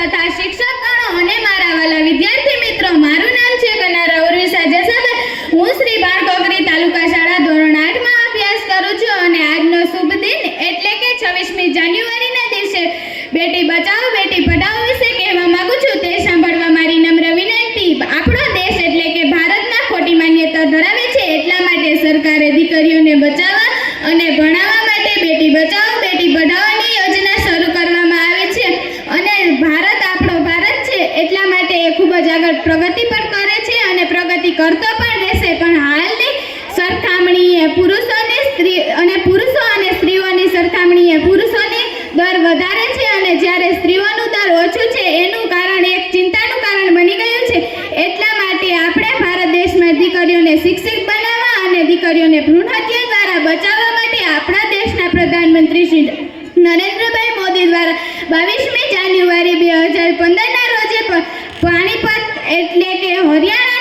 તથા શિક્ષકગણો અને મારા વાલા વિદ્યાર્થી મિત્રો, મારું નામ છે કનારા ઉર્વિશા જસાબેન. હું શ્રી બાળકોગરી તાલુકા શાળા ધોરણ 8 માં અભ્યાસ કરું છું અને આજનો શુભ દિન એટલે કે 26મી જાન્યુઆરીના દિવસે બેટી બચાવો બેટી પઢાઓ વિશે કહેવા માંગુ છું. તે સાંભળવા મારી નમ્ર વિનંતી. આપણો દેશ એટલે કે ભારતમાં ખોટી માન્યતા ધરાવે છે, એટલા માટે સરકારે દીકરીઓને બચાવવા અને ભણાવવા માટે બેટી બચાવો બેટી પઢાઓની યોજના શરૂ કરવામાં આવી છે. અને ભારત આપણો ભારત છે એટલા માટે એ ખૂબ જ આગળ પ્રગતિ પણ કરે છે અને પ્રગતિ કરતો પણ રહેશે. પણ હાલની સરખામણીએ પુરુષો અને સ્ત્રીઓની સરખામણીએ પુરુષોની દર વધારે છે અને જ્યારે સ્ત્રીઓનું દર ઓછું છે એનું કારણ એક ચિંતાનું કારણ બની ગયું છે. એટલા માટે આપણે ભારત દેશમાં દીકરીઓને શિક્ષિત બનાવવા અને દીકરીઓને ભ્રૂણ હત્યા દ્વારા બચાવવા માટે આપણા દેશના પ્રધાનમંત્રી શ્રી નરેન્દ્રભાઈ મોદી દ્વારા 22મી જાન્યુઆરી 2015ના રોજે પાણીપત એટલે કે હરિયાણા